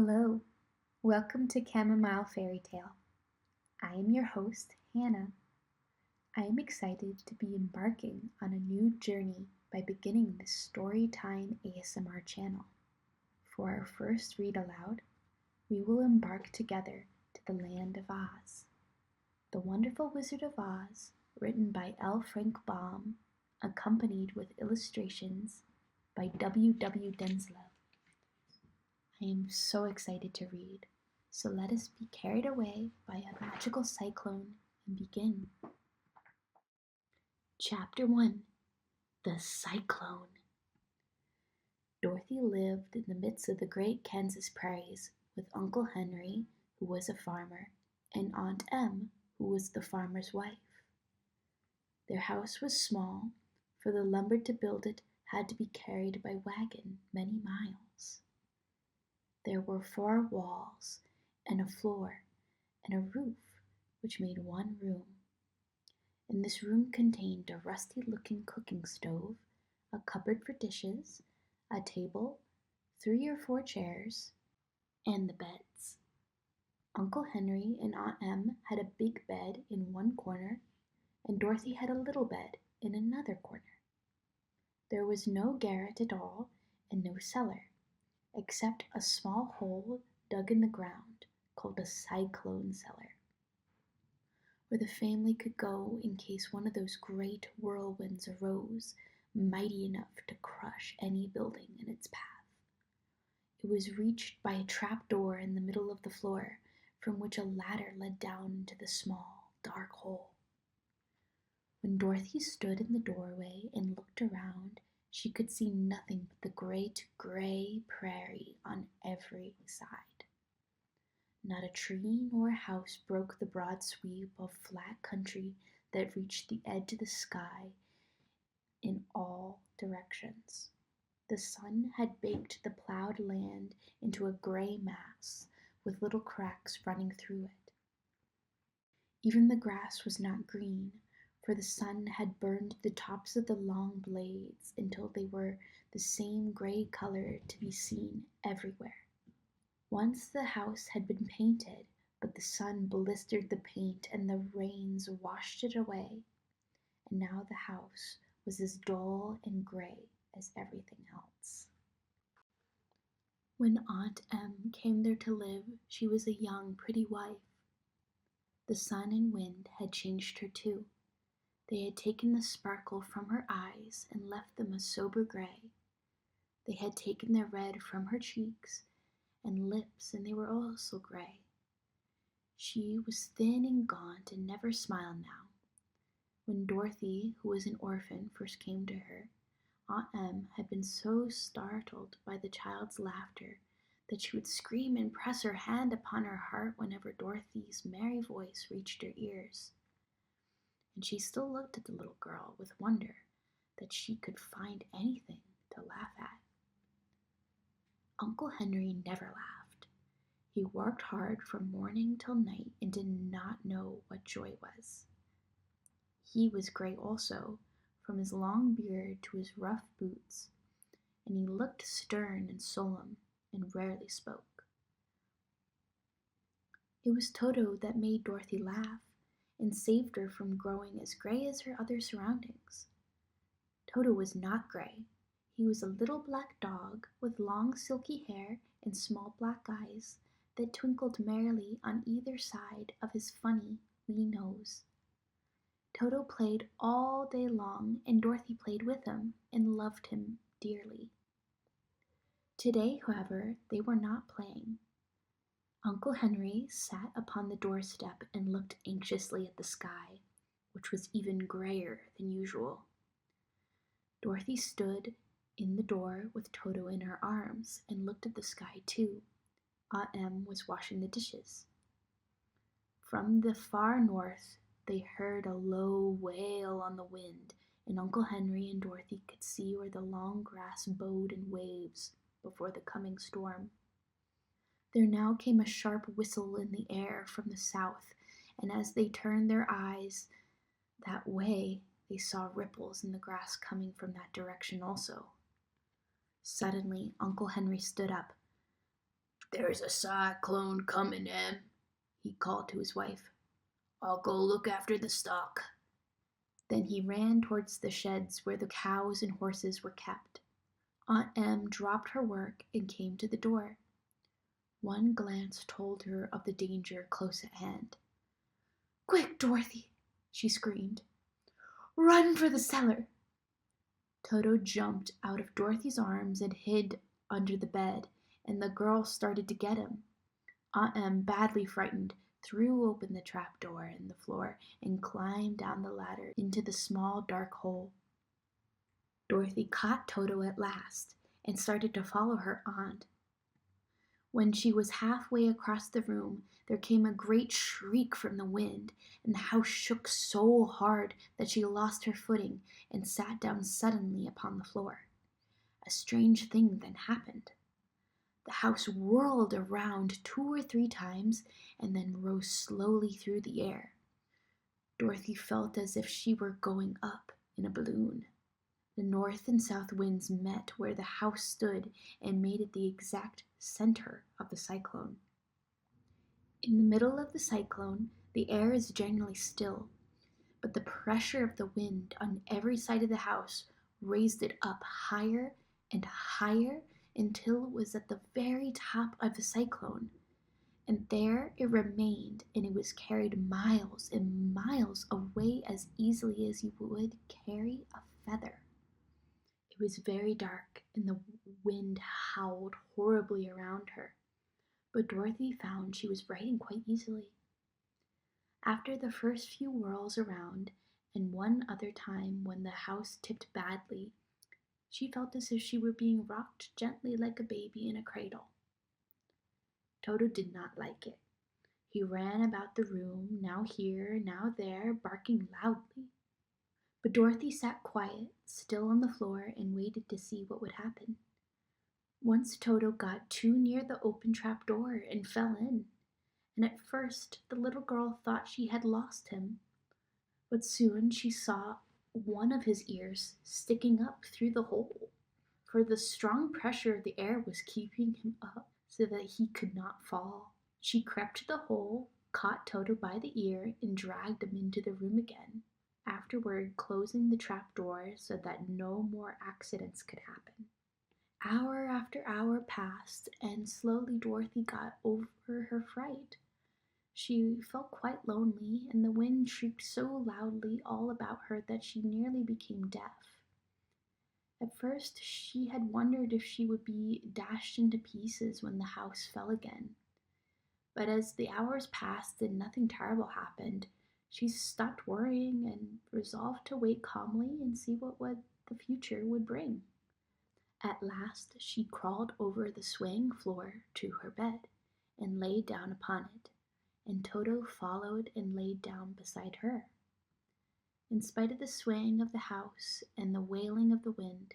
Hello, welcome to Chamomile Fairy Tale. I am your host, Hannah. I am excited to be embarking on a new journey by beginning this Storytime ASMR channel. For our first read aloud, we will embark together to the land of Oz. The Wonderful Wizard of Oz, written by Frank Baum, accompanied with illustrations by W. Denslow. I am so excited to read, so let us be carried away by a magical cyclone and begin. Chapter 1: The Cyclone. Dorothy lived in the midst of the great Kansas prairies with Uncle Henry, who was a farmer, and Aunt Em, who was the farmer's wife. Their house was small, for the lumber to build it had to be carried by wagon many miles. There were 4 walls, and a floor, and a roof, which made one room. And this room contained a rusty-looking cooking stove, a cupboard for dishes, a table, 3 or 4 chairs, and the beds. Uncle Henry and Aunt Em had a big bed in one corner, and Dorothy had a little bed in another corner. There was no garret at all, and no cellar, except a small hole dug in the ground called a cyclone cellar, where the family could go in case one of those great whirlwinds arose, mighty enough to crush any building in its path. It was reached by a trap door in the middle of the floor, from which a ladder led down into the small, dark hole. When Dorothy stood in the doorway and looked around, she could see nothing but the great gray prairie on every side. Not a tree nor a house broke the broad sweep of flat country that reached the edge of the sky in all directions. The sun had baked the plowed land into a gray mass with little cracks running through it. Even the grass was not green, for the sun had burned the tops of the long blades until they were the same gray color to be seen everywhere. Once the house had been painted, but the sun blistered the paint and the rains washed it away, and now the house was as dull and gray as everything else. When Aunt Em came there to live, she was a young, pretty wife. The sun and wind had changed her too. They had taken the sparkle from her eyes and left them a sober gray. They had taken the red from her cheeks and lips, and they were also gray. She was thin and gaunt and never smiled now. When Dorothy, who was an orphan, first came to her, Aunt Em had been so startled by the child's laughter that she would scream and press her hand upon her heart whenever Dorothy's merry voice reached her ears. And she still looked at the little girl with wonder that she could find anything to laugh at. Uncle Henry never laughed. He worked hard from morning till night and did not know what joy was. He was gray also, from his long beard to his rough boots, and he looked stern and solemn and rarely spoke. It was Toto that made Dorothy laugh and saved her from growing as gray as her other surroundings. Toto was not gray. He was a little black dog with long silky hair and small black eyes that twinkled merrily on either side of his funny wee nose. Toto played all day long, and Dorothy played with him and loved him dearly. Today, however, they were not playing. Uncle Henry sat upon the doorstep and looked anxiously at the sky, which was even grayer than usual. Dorothy stood in the door with Toto in her arms and looked at the sky too. Aunt Em was washing the dishes. From the far north, they heard a low wail on the wind, and Uncle Henry and Dorothy could see where the long grass bowed in waves before the coming storm. There now came a sharp whistle in the air from the south, and as they turned their eyes that way, they saw ripples in the grass coming from that direction also. Suddenly, Uncle Henry stood up. "There's a cyclone coming, Em," he called to his wife. "I'll go look after the stock." Then he ran towards the sheds where the cows and horses were kept. Aunt Em dropped her work and came to the door. One glance told her of the danger close at hand. "Quick, Dorothy!" she screamed. "Run for the cellar!" Toto jumped out of Dorothy's arms and hid under the bed, and the girl started to get him. Aunt Em, badly frightened, threw open the trap door in the floor and climbed down the ladder into the small dark hole. Dorothy caught Toto at last and started to follow her aunt. When she was halfway across the room, there came a great shriek from the wind, and the house shook so hard that she lost her footing and sat down suddenly upon the floor. A strange thing then happened. The house whirled around 2 or 3 times and then rose slowly through the air. Dorothy felt as if she were going up in a balloon. The north and south winds met where the house stood and made it the exact center of the cyclone. In the middle of the cyclone, the air is generally still, but the pressure of the wind on every side of the house raised it up higher and higher until it was at the very top of the cyclone. And there it remained, and it was carried miles and miles away as easily as you would carry a feather. It was very dark, and the wind howled horribly around her, but Dorothy found she was writing quite easily. After the first few whirls around, and one other time when the house tipped badly, she felt as if she were being rocked gently like a baby in a cradle. Toto did not like it. He ran about the room, now here, now there, barking loudly. But Dorothy sat quiet, still on the floor, and waited to see what would happen. Once Toto got too near the open trap door and fell in, and at first the little girl thought she had lost him. But soon she saw one of his ears sticking up through the hole, for the strong pressure of the air was keeping him up so that he could not fall. She crept to the hole, caught Toto by the ear, and dragged him into the room again, afterward closing the trap door so that no more accidents could happen. Hour after hour passed, and slowly Dorothy got over her fright. She felt quite lonely, and the wind shrieked so loudly all about her that she nearly became deaf. At first she had wondered if she would be dashed into pieces when the house fell again. But as the hours passed and nothing terrible happened, she stopped worrying and resolved to wait calmly and see what the future would bring. At last she crawled over the swaying floor to her bed and lay down upon it, and Toto followed and laid down beside her. In spite of the swaying of the house and the wailing of the wind,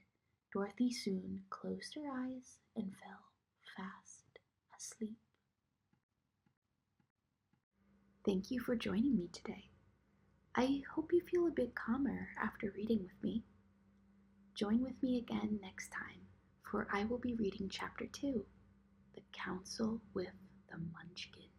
Dorothy soon closed her eyes and fell fast asleep. Thank you for joining me today. I hope you feel a bit calmer after reading with me. Join with me again next time, for I will be reading Chapter 2, The Council with the Munchkin.